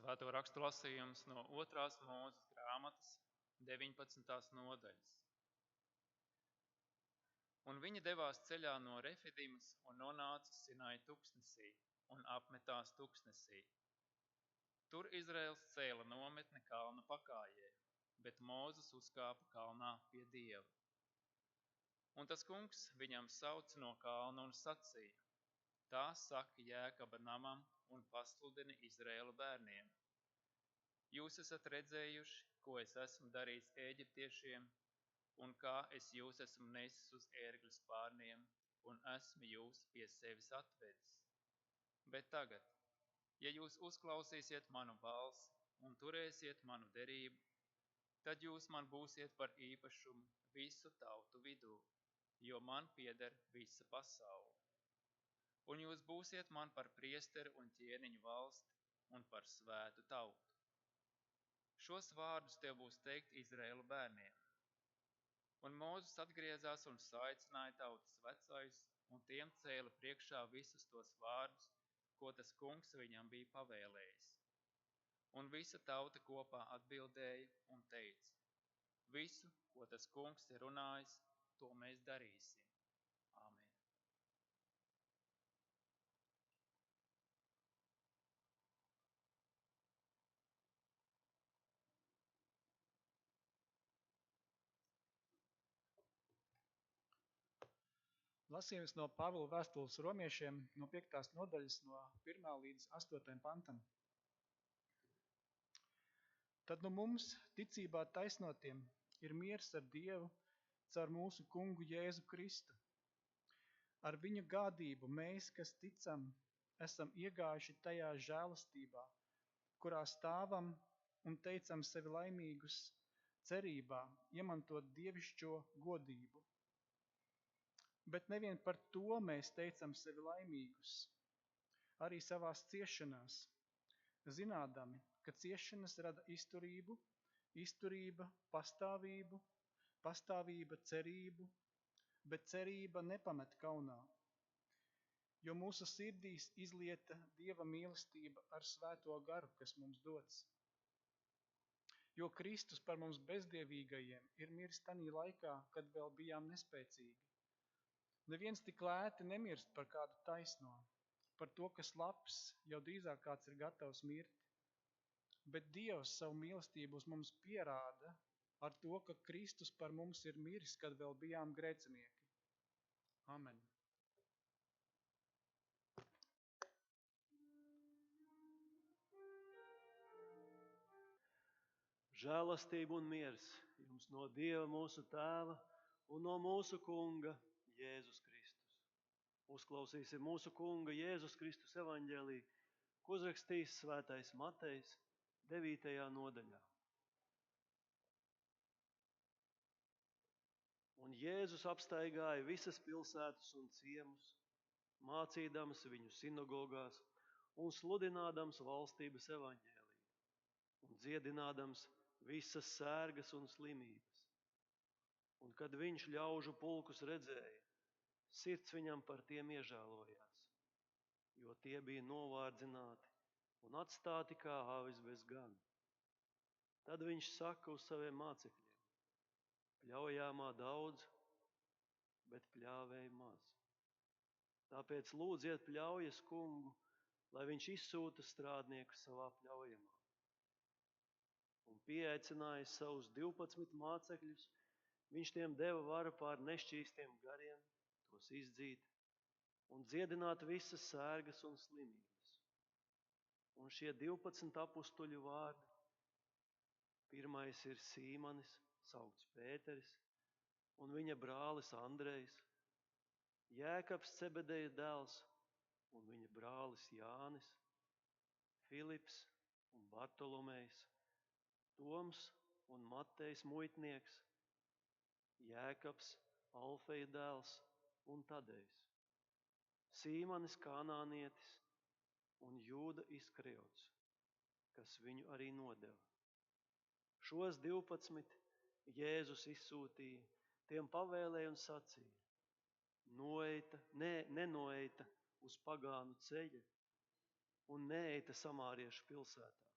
Svēto rakstu lasījums no 2. Mūzes grāmatas 19. nodaļas. Un viņi devās ceļā no Refidimas un nonāca Sinai tuksnesī un apmetās tuksnesī. Tur Izraels cēla nometni kalna pakājē, bet Mūzes uzkāpa kalnā pie Dieva. Un tas kungs viņam sauca no kalna un sacīja: Tā saka Jēkaba namam un pasludini Izraēla bērniem. Jūs esat redzējuši, ko es esmu darījis Ēģiptiešiem, un kā es jūs esmu nesis uz ērgļu spārniem, un esmu jūs pie sevis atvedis. Bet tagad, ja jūs uzklausīsiet manu balsi un turēsiet manu derību, tad jūs man būsiet par īpašumu visu tautu vidū, jo man pieder visa pasaule. Un jūs būsiet man par priesteri un ķēniņu valsti un par svētu tautu. Šos vārdus tev būs teikt Izraēla bērniem. Un Mūzes atgriezās un saicināja tautas vecais, un tiem cēla priekšā visus tos vārdus, ko tas kungs viņam bija pavēlējis. Un visa tauta kopā atbildēja un teica: Visu, ko tas kungs ir runājis, to mēs darīsim. Āmen. Lasījums no Pāvila vēstules romiešiem no 5. nodaļas no 1. līdz 8. pantam. Tad nu mums, ticībā taisnotiem, ir miers ar Dievu caur mūsu kungu Jēzu Kristu. Ar viņa gādību mēs, kas ticam, esam iegājuši tajā žēlastībā, kurā stāvam un teicam sevi laimīgus cerībā, iemantot dievišķo godību. Bet nevien par to mēs teicam sevi laimīgus, arī savās ciešanās, zinādami, ka ciešanas rada izturību, izturība pastāvību, pastāvība cerību, bet cerība nepamet kaunā, jo mūsu sirdīs izlieta Dieva mīlestība ar svēto garu, kas mums dots. Jo Kristus par mums bezdievīgajiem ir miris tanī laikā, kad vēl bijām nespēcīgi. Neviens tik lēti nemirst par kādu taisno, par to, kas labs, jau drīzāk kāds ir gatavs mirt. Bet Dievs savu mīlestību uz mums pierāda ar to, ka Kristus par mums ir miris, kad vēl bijām grēcinieki. Amen. Žēlastība un miers jums no Dieva mūsu Tēva un no mūsu Kunga Jēzus Kristus. Uzklausīsim mūsu Kunga Jēzus Kristus evaņģēliju, ko uzrakstījis svētais Matejs 9. nodaļā. Un Jēzus apstaigāja visas pilsētas un ciemus, mācīdams viņu sinagogās un sludinādams valstības evaņģēliju un dziedinādams visas sērgas un slimības. Un kad viņš ļaužu pulkus redzēja, sirds viņam par tiem iežēlojās, jo tie bija novārdzināti un atstāti kā avis bez gana. Tad viņš saka uz saviem mācekļiem: Pļaujāmā daudz, bet pļāvēja maz. Tāpēc lūdziet pļaujas kungu, lai viņš izsūta strādniekus savā pļaujamā. Un pieaicinājis savus 12 mācekļus, viņš tiem deva varu pār nešķīstiem gariem, tos izdzīt un dziedināt visas sērgas un slimības. Un šie 12 apustuļu vārdi: pirmais ir Sīmanis, saukts Pēteris, un viņa brālis Andrejs, Jēkabs Cebedeja dēls, un viņa brālis Jānis, Filips un Bartolomejs, Toms un Matejs muitnieks, Jēkabs Alfeja dēls un Tadejs, Sīmanis Kanānietis un Jūda Iskariots, kas viņu arī nodeva. Šos 12 Jēzus izsūtīja, tiem pavēlēja un sacīja: nenoeita uz pagānu ceļa un neeita samāriešu pilsētā,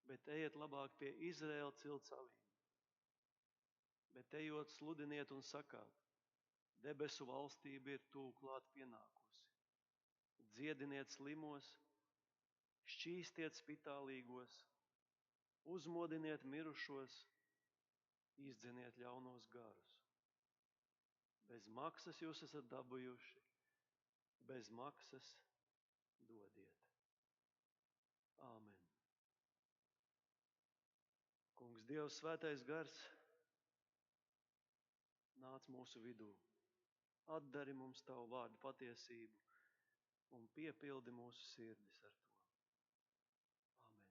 bet ejiet labāk pie Izraēla cilts avīm. Bet ejot sludiniet un sakāt, debesu valstība ir tuvu klāt pienākusi. Dziediniet slimos, šķīstiet spitālīgos, uzmodiniet mirušos, izdzeniet ļaunos garus. Bez maksas jūs esat dabūjuši, bez maksas dodiet. Āmen. Kungs, Dievs, svētais gars, nāc mūsu vidū. Atdari mums tavu vārdu patiesību un piepildi mūsu sirdis ar to. Āmen.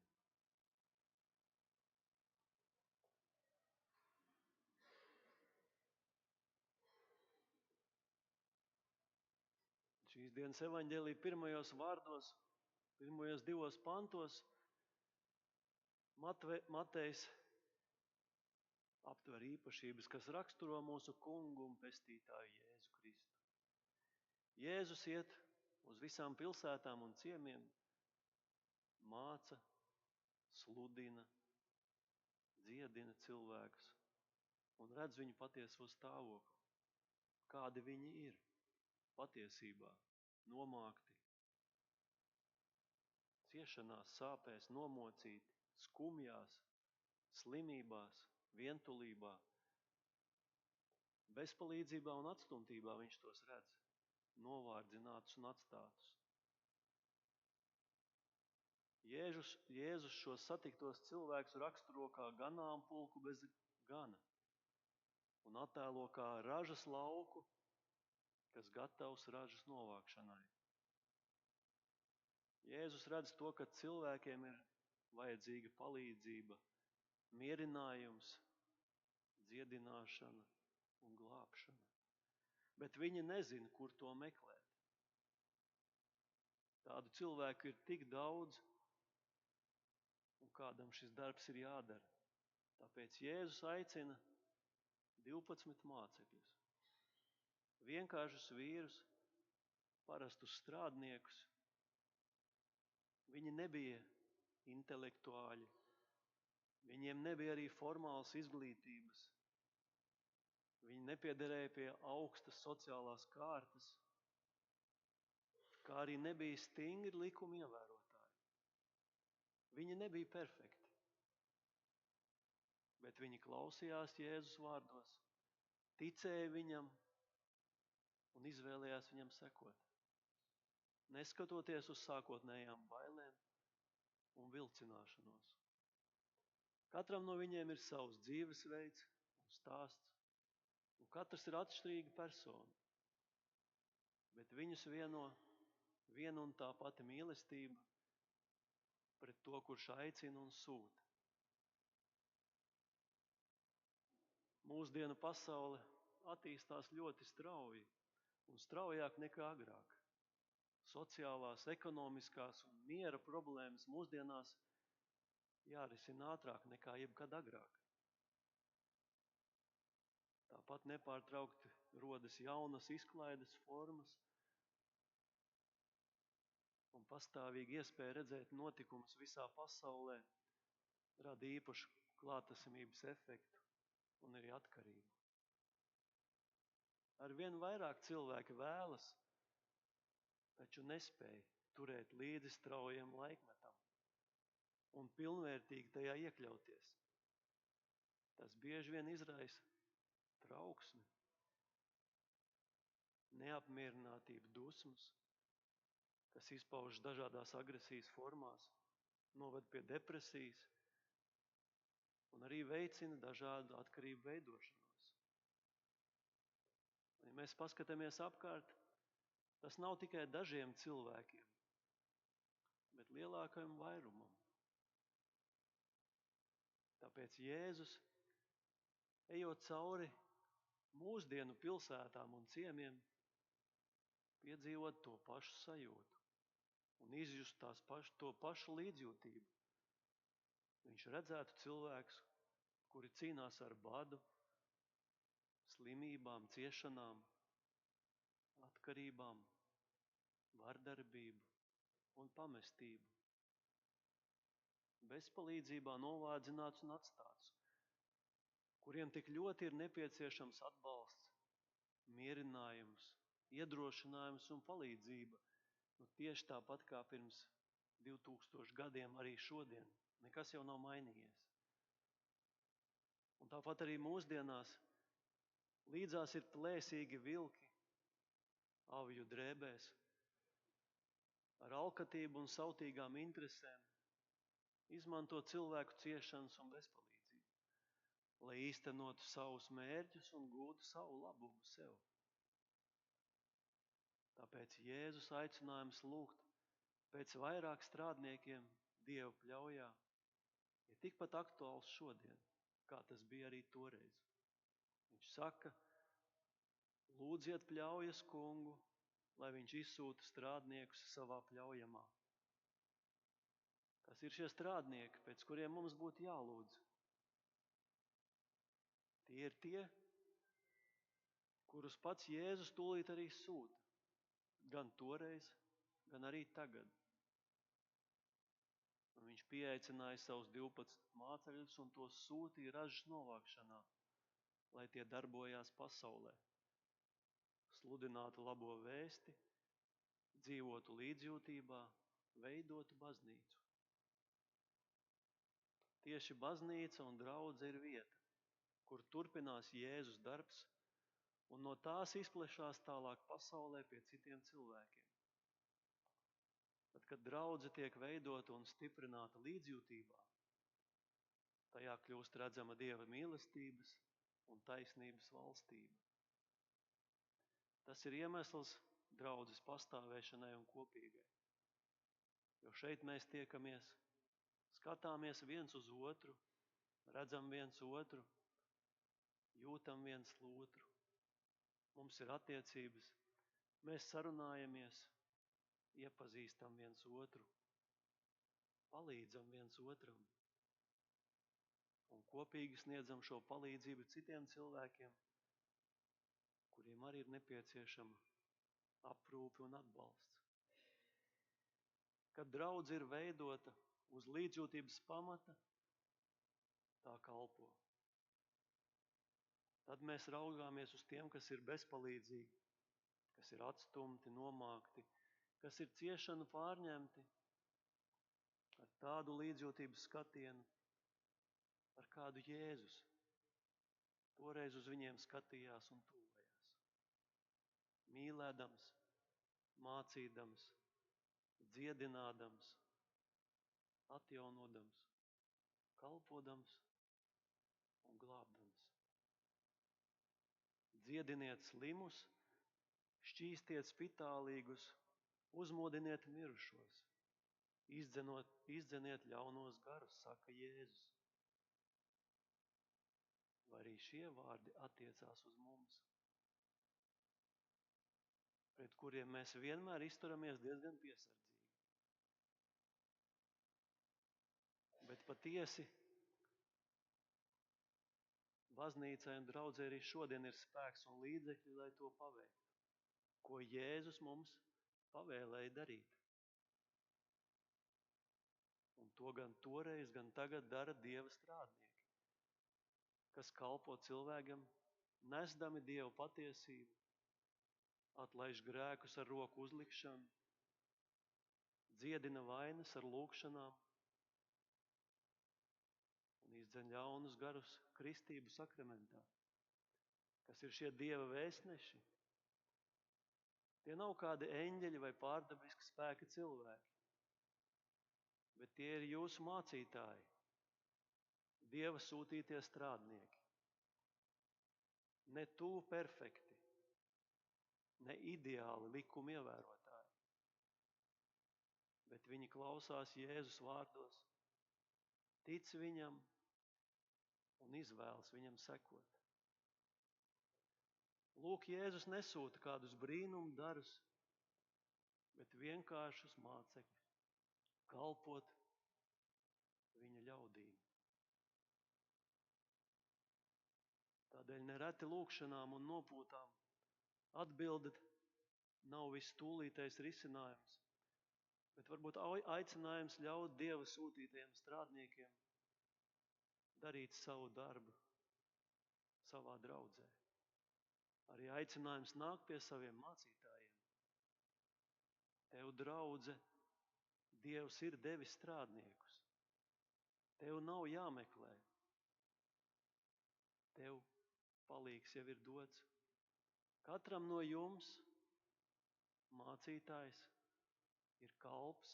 Šīs dienas evaņģēlija pirmajos vārdos, pirmajos 2 pantos, Matejs aptver īpašības, kas raksturo mūsu kungu un pestītāju Jēzu Kristu. Jēzus iet uz visām pilsētām un ciemiem, māca, sludina, dziedina cilvēkus un redz viņu patieso stāvokli. Kādi viņi ir patiesībā, nomākti, ciešanās, sāpēs, nomocīti, skumjās, slimībās, vientulībā, bezpalīdzībā un atstumtībā viņš tos redz, novārdzinātus un atstātus. Jēzus šos satiktos cilvēkus raksturo kā ganāmpulku bez gana un attēlo kā ražas lauku, kas gatavs ražas novākšanai. Jēzus redz to, ka cilvēkiem ir vajadzīga palīdzība, mierinājums, dziedināšana un glābšana. Bet viņi nezina, kur to meklēt. Tādu cilvēku ir tik daudz, un kādam šis darbs ir jādara. Tāpēc Jēzus aicina 12 mācekļus, vienkāršus vīrus, parastus strādniekus. Viņi nebija intelektuāļi, viņiem nebija arī formālas izglītības, viņi nepiederēja pie augstas sociālās kārtas, kā arī nebija stingri likuma ievērotāji. Viņi nebija perfekti, bet viņi klausījās Jēzus vārdos, ticēja viņam un izvēlējās viņam sekot, neskatoties uz sākotnējām bailēm un vilcināšanos. Katram no viņiem ir savs dzīvesveids un stāsts, un katrs ir atšķirīga persona, bet viņus viena un tā pati mīlestība pret to, kurš aicina un sūta. Mūsdienu pasaule attīstās ļoti strauji un straujāk nekā agrāk. Sociālās, ekonomiskās un miera problēmas mūsdienās jārisina ātrāk nekā jebkad agrāk. Tāpat nepārtraukti rodas jaunas izklaides formas un pastāvīgi iespēja redzēt notikumus visā pasaulē rada īpašu klātesamības efektu un arī atkarību. Arvien vairāk cilvēki vēlas, taču nespēja turēt līdzi straujiem laikmetam un pilnvērtīgi tajā iekļauties. Tas bieži vien izraisa trauksmi, neapmierinātību, dusmas, kas izpaužas dažādās agresijas formās, noved pie depresijas un arī veicina dažādu atkarību veidošanos. Ja mēs paskatāmies apkārt, tas nav tikai dažiem cilvēkiem, bet lielākajam vairumam. Tāpēc Jēzus, ejot cauri mūsdienu pilsētām un ciemiem, piedzīvot to pašu sajūtu un izjust to pašu līdzjūtību. Viņš redzētu cilvēkus, kuri cīnās ar badu, slimībām, ciešanām, atkarībām, vardarbību un pamestību. bezpalīdzībā novārdzināts un atstāts, kuriem tik ļoti ir nepieciešams atbalsts, mierinājums, iedrošinājums un palīdzība. Tieši tāpat kā pirms 2000 gadiem arī šodien. Nekas jau nav mainījies. Un tāpat arī mūsdienās līdzās ir plēsīgi vilki avju drēbēs ar alkatību un sautīgām interesēm izmanto cilvēku ciešanas un bezpalīdzību, lai īstenotu savus mērķus un gūtu savu labumu sev. Tāpēc Jēzus aicinājums lūgt pēc vairāk strādniekiem Dieva pļaujā ir tikpat aktuāls šodien, kā tas bija arī toreiz. Viņš saka, lūdziet pļaujas kungu, lai viņš izsūta strādniekus savā pļaujamā. Kas ir šie strādnieki, pēc kuriem mums būtu jālūdz? Tie ir tie, kurus pats Jēzus tūlīt arī sūta, gan toreiz, gan arī tagad. Un viņš pieaicināja savus 12 mācekļus un tos sūtīja ražas novākšanā, lai tie darbojās pasaulē, sludinātu labo vēsti, dzīvotu līdzjūtībā, veidotu baznīcu. Tieši baznīca un draudze ir vieta, kur turpinās Jēzus darbs, un no tās izplešās tālāk pasaulē pie citiem cilvēkiem. Tad, kad draudze tiek veidota un stiprināta līdzjūtībā, tajā kļūst redzama Dieva mīlestības un taisnības valstība. Tas ir iemesls draudzes pastāvēšanai un kopīgai. Jo šeit mēs tiekamies, skatāmies viens uz otru, redzam viens otru, jūtam viens otru. Mums ir attiecības, mēs sarunājamies, iepazīstam viens otru, palīdzam viens otram un kopīgi sniedzam šo palīdzību citiem cilvēkiem, kuriem arī ir nepieciešama aprūpe un atbalsts. Kad draudze ir veidota uz līdzjūtības pamata, tā kalpo. Tad mēs raugāmies uz tiem, kas ir bezpalīdzīgi, kas ir atstumti, nomākti, kas ir ciešanu pārņemti ar tādu līdzjūtības skatienu, ar kādu Jēzus toreiz uz viņiem skatījās un tuvojās. Mīlēdams, mācīdams, dziedinādams, atjaunodams, kalpodams un glābdams. Dziediniet slimus, šķīstiet spitālīgus, uzmodiniet mirušos, izdzeniet ļaunos garus, saka Jēzus. Vai arī šie vārdi attiecās uz mums, pret kuriem mēs vienmēr izturamies diezgan piesardzīgi. Bet patiesi baznīcai un draudzei arī šodien ir spēks un līdzekļi, lai to paveiktu, ko Jēzus mums pavēlēja darīt. Un to gan toreiz, gan tagad dara Dieva strādnieki, kas kalpo cilvēkam, nesdami Dieva patiesību, atlaiž grēkus ar roku uzlikšanu, dziedina vainas ar lūgšanām un izdzen ļaunus garus kristību sakramentā. Kas ir šie Dieva vēstneši? Tie nav kādi eņģeļi vai pārdabiski spēki cilvēki, bet tie ir jūsu mācītāji, Dieva sūtītie strādnieki. Ne tuvu perfekti, ne ideāli likuma ievērotāji, bet viņi klausās Jēzus vārdos, tic viņam un izvēlas viņam sekot. Lūk, Jēzus nesūta kādus brīnumu darus, bet vienkāršus mācekļus, kalpot viņa ļaudīm. Tādēļ nereti lūgšanām un nopūtām atbildet nav viss tūlītais risinājums, Bet varbūt aicinājums ļaut Dieva sūtītajiem strādniekiem darīt savu darbu savā draudzē. Arī aicinājums nākt pie saviem mācītājiem. Tev, draudze, Dievs ir devis strādniekus. Tev nav jāmeklē. Tev palīgs jau ir dots. Katram no jums mācītājs ir kalps,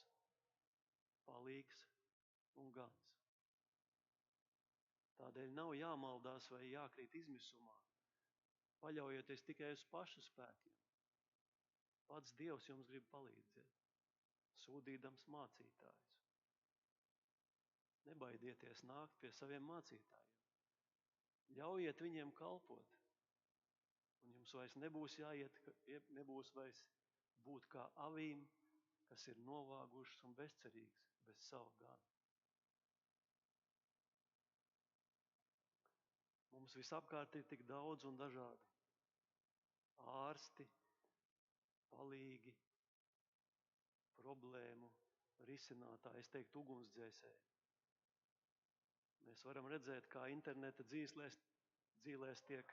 palīgs un gans. Tādēļ nav jāmaldās vai jākrīt izmisumā, paļaujoties tikai uz pašu spēkiem. Pats Dievs jums grib palīdzēt, sūdīdams mācītājus. Nebaidieties nākt pie saviem mācītājiem. Ļaujiet viņiem kalpot, un jums vairs nebūs vairs būt kā avīm, kas ir novāgušas un bezcerīgas bez sava gana. Mums visapkārt ir tik daudz un dažādi ārsti, palīgi, problēmu risinātāji, es teiktu ugunsdzēsēji. Mēs varam redzēt, kā interneta dzīlēs tiek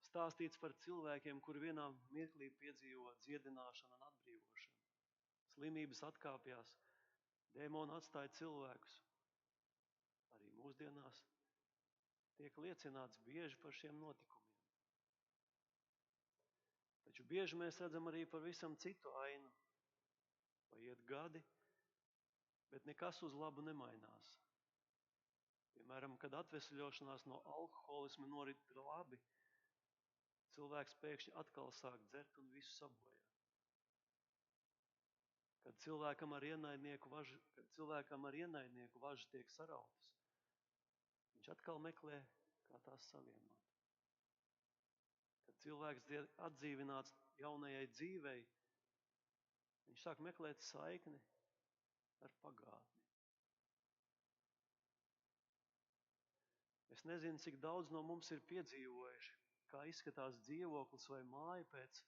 stāstīts par cilvēkiem, kuri vienā mirklī piedzīvo dziedināšanu un atbrīvošanu. Slimības atkāpjās, dēmoni atstāja cilvēkus. Arī mūsdienās tiek liecināts bieži par šiem notikumiem. Taču bieži mēs redzam arī pavisam citu ainu. Paiet gadi, bet nekas uz labu nemainās. Piemēram, kad atvesļošanās no alkoholisma norit labi, cilvēks pēkšņi atkal sāk dzert un visu sabojā. Kad cilvēkam ar ienaidnieku važas tiek sarautas, viņš atkal meklē, kā tās savienot. Kad cilvēks tiek atdzīvināts jaunajai dzīvei, viņš sāk meklēt saikni ar pagātni. Es nezinu, cik daudz no mums ir piedzīvojuši, kā izskatās dzīvoklis vai māja pēc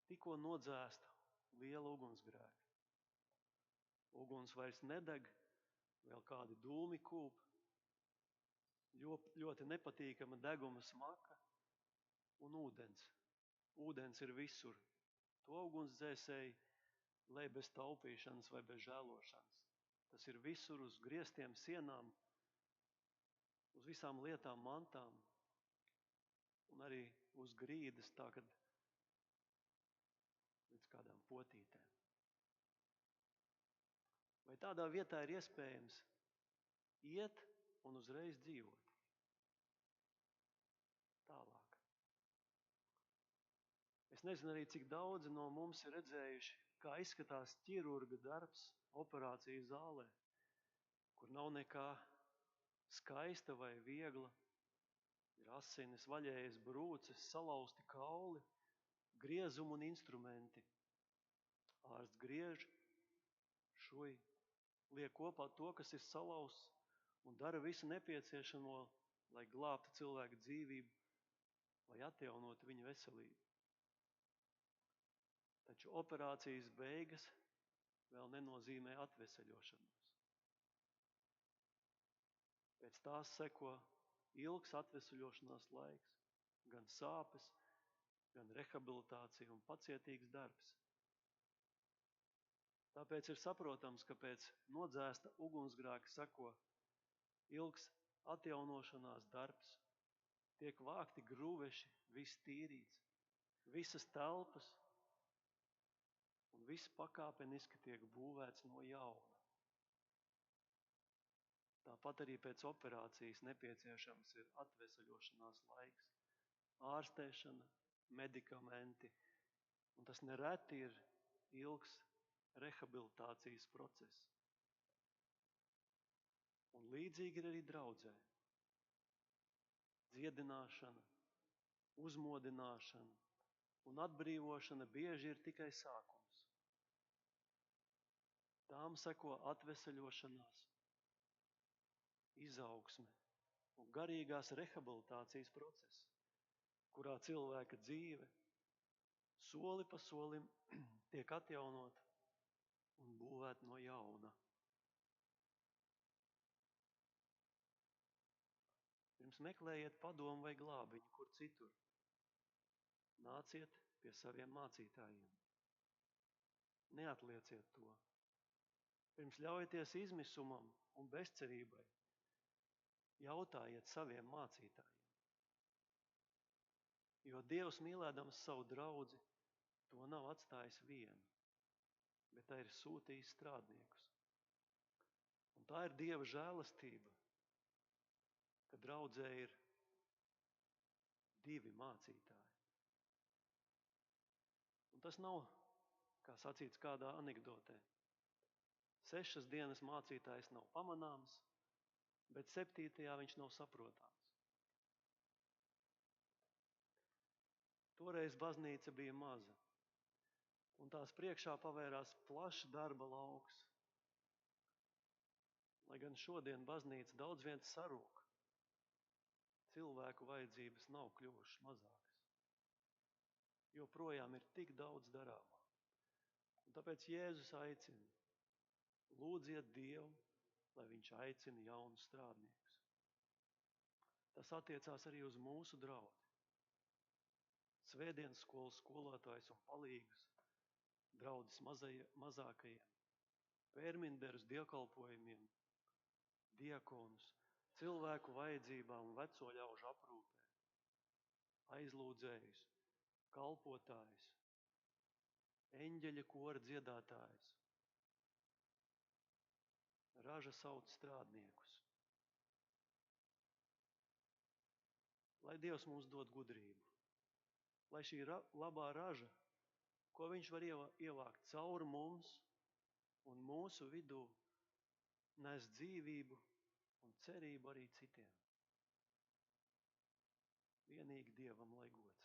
tikko nodzēsta liela ugunsgrēka. Uguns vairs nedeg, vēl kādi dūmi kūp, ļoti nepatīkama deguma smaka un ūdens. Ūdens ir visur. To ugunsdzēsēji lej bez taupīšanas vai bez žēlošanas. Tas ir visur uz griestiem sienām, uz visām lietām, mantām un arī uz grīdas, tā kad līdz kādām potītēm. Vai tādā vietā ir iespējams iet un uzreiz dzīvot? Tālāk. Es nezinu arī, cik daudzi no mums ir redzējuši, kā izskatās ķirurga darbs operācijas zālē, kur nav nekā skaista vai viegla. Ir asinis, vaļējas brūces, salauzti kauli, griezumi un instrumenti. Ārsts griež, šuj, liek kopā to, kas ir salauzts, un dara visu nepieciešamo, lai glābtu cilvēku dzīvību, lai atjaunotu viņa veselību. Taču operācijas beigas vēl nenozīmē atveseļošanos. Pēc tās seko ilgs atvesaļošanās laiks, gan sāpes, gan rehabilitācija un pacietīgs darbs. Tāpēc ir saprotams, ka pēc nodzēsta ugunsgrēka seko ilgs atjaunošanās darbs, tiek vākti gruveši, viss tīrīts, visas telpas un viss pakāpeniski tiek būvēts no jauna. Tāpat arī pēc operācijas nepieciešams ir atvesaļošanās laiks, ārstēšana, medikamenti, un tas nereti ir ilgs rehabilitācijas process. Un līdzīgi ir arī draudzē. Dziedināšana, uzmodināšana un atbrīvošana bieži ir tikai sākums. Tām seko atvesaļošanās, izaugsme un garīgās rehabilitācijas process, kurā cilvēka dzīve soli pa solim tiek atjaunota un būvēt no jauna. Pirms meklējiet padomu vai glābiņu, kur citur. Nāciet pie saviem mācītājiem. Neatlieciet to. Pirms ļaujaties izmisumam un bezcerībai, jautājiet saviem mācītājiem. Jo Dievs, mīlēdams savu draudzi, to nav atstājis vienu, bet tā ir sūtījis strādniekus. Un tā ir Dieva žēlastība, ka draudzē ir 2 mācītāji. Un tas nav, kā sacīts kādā anekdotē. 6 dienas mācītājs nav pamanāms, bet 7. viņš nav saprotāms. Toreiz baznīca bija maza, un tās priekšā pavērās plašs darba lauks. Lai gan šodien baznīca daudz vien sarūk, cilvēku vajadzības nav kļuvušas mazākas. Joprojām ir tik daudz darāmā. Un tāpēc Jēzus aicina, lūdziet Dievu, lai viņš aicina jaunus strādniekus. Tas attiecās arī uz mūsu draudzi. Svētdienas skolas skolotājus un palīgus, draudzes mazākajiem, pērminderus dievkalpojumiem, diakonus, cilvēku vajadzībām un veco ļaužu aprūpē, aizlūdzējus, kalpotājus, eņģeļa kora dziedātājus. Raža sauc strādniekus. Lai Dievs mums dod gudrību, lai šī labā raža, ko viņš var ievākt cauri mums un mūsu vidū, nes dzīvību un cerību arī citiem. Vienīgi Dievam lai gods.